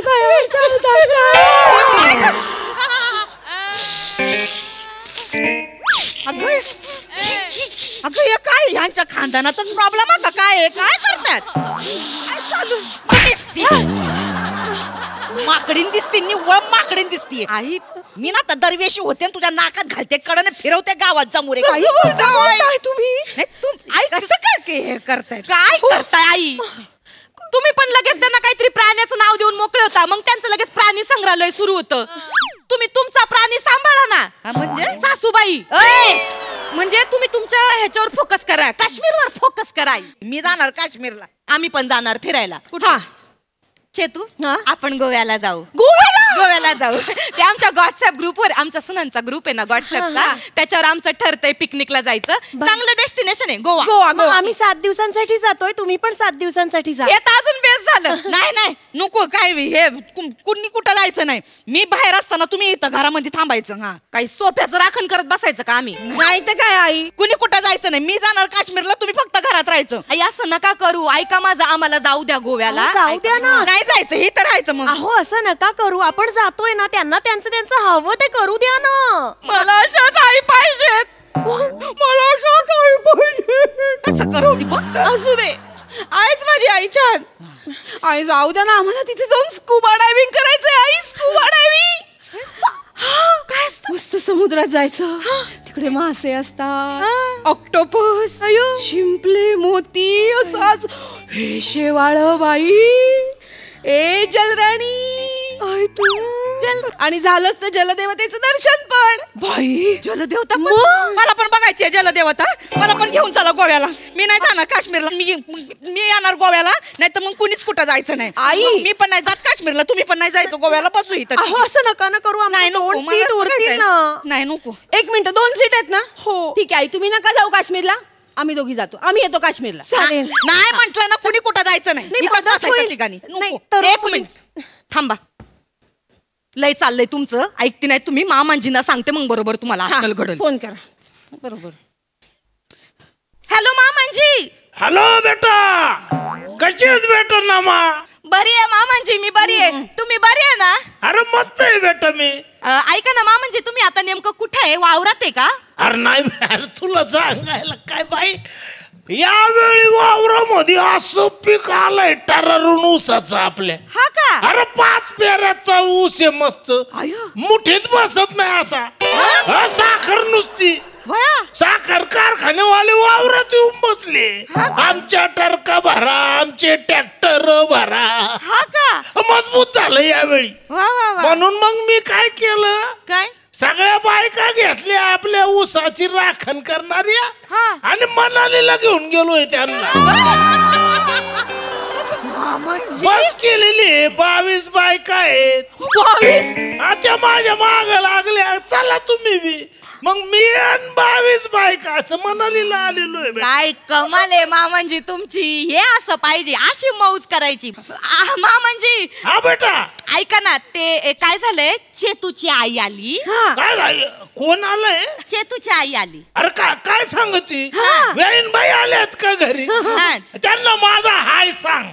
अगं हे काय ह्यांच्या खानदानातच प्रॉब्लेम आहे का काय करतात चालू माकडीन दिसते निव्वळ माकडीन दिसते आई मी ना तर दरवेशी होते तुझ्या नाकात घालते कडने फिरवते गावात जमुरे तुम्ही आई कसं काय करताय काय करताय आई तुम्ही पण लगेच त्यांना काहीतरी प्राण्याचं नाव देऊन मोकळे होता मग त्यांचं लगेच प्राणी संग्रहालय सुरू होतं तुम्ही तुमचा प्राणी सांभाळा ना म्हणजे सासूबाई म्हणजे तुम्ही तुमच्या ह्याच्यावर फोकस करा काश्मीरवर फोकस करा मी जाणार काश्मीरला आम्ही पण जाणार फिरायला कुठं चेतू आपण गोव्याला जाऊ गोव्याला जाऊ ते आमच्या व्हॉट्सअप ग्रुपवर आमच्या सुनांचा ग्रुप आहे ना व्हॉट्सअपचा त्याच्यावर आमचं ठरतंय पिकनिकला जायचं चांगलं डेस्टिनेशन आहे गोवा गोवा आम्ही 7 दिवसांसाठी जातोय तुम्ही पण 7 दिवसांसाठी जा हे तर अजून बेस्ट झालं नाही नको काय हे कुणी कुठं जायचं नाही मी बाहेर असताना तुम्ही इथं घरामध्ये थांबायचं काही सोप्याचं राखण करत बसायचं का आम्ही नाही तर काय आई कुणी कुठं जायचं नाही मी जाणार काश्मीरला तुम्ही फक्त घरात राहायचं आई असं नका करू ऐका माझं आम्हाला जाऊ द्या गोव्याला जाऊ द्या ना नाही जायचं हे तर राहायचं मग अहो असं नका करू आपण जातोय ना त्यांना त्यांचं हवं ते करू द्या ना मला अशाच आई पाहिजेत मला असं काही पाहिजे. असं करू दीपक. असू दे, आहेच माझी आई छान. आई जाऊ द्या ना, आम्हाला तिथे जाऊन स्कुबा डायव्हिंग करायचंय. आई स्कुबा डायव्हिंग काय असतं? मस्त समुद्रात जायचं. तिकडे मासे असतात, ऑक्टोपस, शिंपले, मोती, असाच हे शेवाळ. बाई ए जलराणी, आणि झालंच तर जलदेवतेचं दर्शन पण. बाई जलदेवता पण? मला पण बघायची आहे जलदेवता. मला पण घेऊन चला गोव्याला. मी नाही जाणार काश्मीरला. मी येणार गोव्याला, नाही तर मग कुणीच कुठं जायचं नाही. आई मी पण नाही जात काश्मीरला, तुम्ही पण नाही जायचं गोव्याला. बसू इथं. असं नका ना करू. नाही नको, सीट उरतील ना. नाही नको. 1 मिनिट, 2 सीट आहेत ना? हो ठीक आहे आई, तुम्ही नका जाऊ काश्मीरला. आम्ही दोघी जातो. आम्ही येतो काश्मीरला. नाही म्हटलं ना, कुणी कुठं जायचं नाही. इथंच बसायचं ठिकाणी. एक मिनिट थांबा. लय चाललंय तुमचं, ऐकते नाही तुम्ही. मामांजींना सांगते मग बरोबर तुम्हाला अक्कल घडल. फोन करा. बरोबर. हॅलो मामांजी. हॅलो बेटा, कशी आहेस बेटा? नामा बरी आहे मामांजी, मी बरी आहे. तुम्ही बरी आहे ना? अरे मस्त आहे बेटा मी. ऐका ना मामांजी, तुम्ही आता नेमकं कुठे आहे? वावरात आहे का? अरे नाही, अरे तुला सांगायला काय बाई, यावेळी वावरामध्ये असं पीक आलंय टरारून ऊसाचं आपल्या. हा का? अरे 5 पेऱ्याचा ऊस आहे मस्त. मुठीत बसत नाही असा. साखर नुसती. साखर कारखानेवाले वावरात येऊन बसले. आमच्या टरका भरा, आमचे ट्रॅक्टर भरा. हा का? मजबूत झालं यावेळी. म्हणून मग मी काय केलं, काय सगळ्या बायका घेतल्या आपल्या ऊसाची राखण करणाऱ्या, आणि मनालीला घेऊन गेलोय त्यांना. बस केलेली 22 बायका आहेत. त्या माझ्या माग लागल्या, चला तुम्ही बी. मग मी आणि 22 बायका असं मनालीला आलेलो आहे. काय कमाल आहे मामांजी तुमची. हे असं पाहिजे, अशी मौज करायची. मामांजी. हा बेटा. ऐका ना, ते काय झालंय, चेतूची आई आली. काय झालं? कोण आलंय? चेतूची आई आली. अरे काय सांगती? बाई आल्यात का घरी? त्यांना माझा हाय सांग.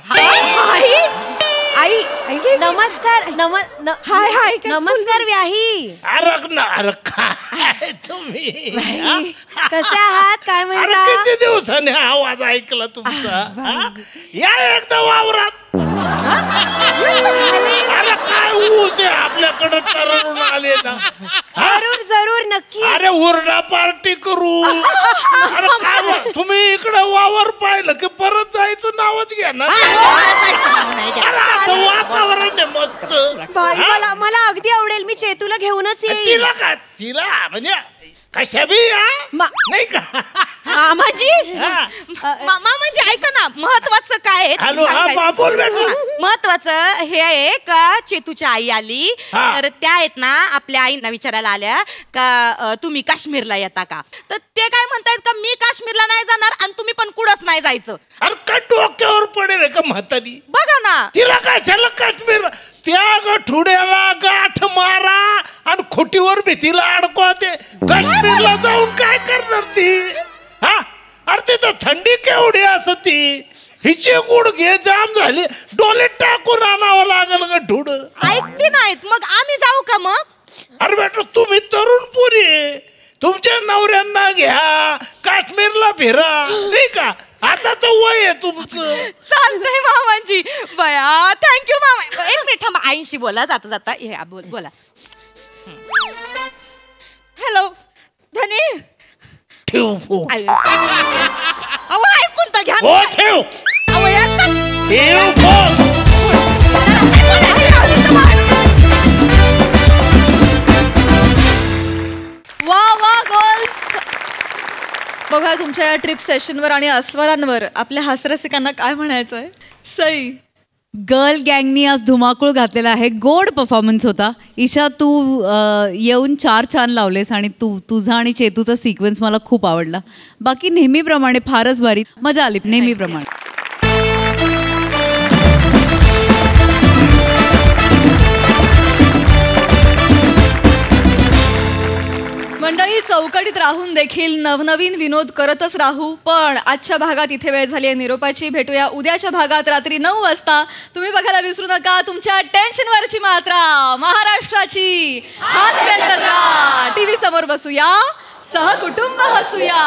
आई नमस्कार. हाय हाय. नमस्कार व्याही. अरे काय तुम्ही कसे आहात? काय म्हणता? किती दिवसाने आवाज ऐकला तुमचा. या एकदा वावरात. अरे काय ऊस आहे आपल्याकडे टररून आले ना. जरूर नक्की. अरे हुरडा पार्टी करू. अरे काय तुम्ही इकडे वावर पाहिलं की परत जायचं नावच घ्या ना. असं वातावरण आहे मस्त. मला अगदी आवडेल. मी चेतूला घेऊनच येईल. तिला का? तिला म्हणजे कशा बी नाही का? मामाजी मामाजी ऐका ना, महत्वाचं काय महत्वाचं हे आहे का, चेतूची आई आली तर त्या आहेत ना, आपल्या आईंना विचारायला आल्या का तुम्ही काश्मीरला येता का. तर ते काय म्हणतायत का, मी काश्मीरला नाही जाणार आणि तुम्ही पण कुठंच नाही जायचं. अरे काय डोक्यावर पडेल का म्हातारी. बघा ना, तिला कशाला काश्मीर. त्या गठुड्याला गाठ मारा आणि खोटीवर भीतीला अडकवते. काश्मीरला जाऊन काय करणार ती? हा, अरे तिथं थंडी केवढी असती. हिचे गुडघे जाम झाले, डोले टाकून आणावं लागल गठुड. ऐकते नाहीत मग आम्ही जाऊ का मग? अरे बेटा तुम्ही तरुण पोरी, तुमच्या नवऱ्यांना घ्या, काश्मीरला फिरा नाही का. आता तर वय आहे तुमचं. चालतंय मामांजी. बया थँक्यू मामा. 1 मिनिट थांबा, आईंशी बोला जाता जाता. बोला. हॅलो धनी. ठेव फोन. अहो ऐकून तर घ्या. हो ठेव. अहो एकदा ठेव फोन. वा गर्ल्स. बघा तुमच्या या ट्रिप सेशनवर आणि अस्वलांवर आपल्या हास्यरसिकांना काय म्हणायचं आहे. सई, गर्ल गँगनी आज धुमाकूळ घातलेला आहे. गोड परफॉर्मन्स होता. ईशा तू येऊन 4 छान लावलेस आणि तुझा आणि चेतूचा सिक्वेन्स मला खूप आवडला. बाकी नेहमीप्रमाणे फारच भारी मजा आली. नेहमीप्रमाणे मंडळी, चौकटीत राहून देखील नवनवीन विनोद करतच राहू. पण आजच्या भागात इथे वेळ झाली आहे निरोपाची. भेटूया उद्याच्या भागात रात्री 9 वाजता. तुम्ही बघायला विसरू नका तुमच्या टेन्शनवरची मात्रा महाराष्ट्राची. हाच प्रयत्न करा. टीव्ही समोर बसूया. सहकुटुंब हसूया.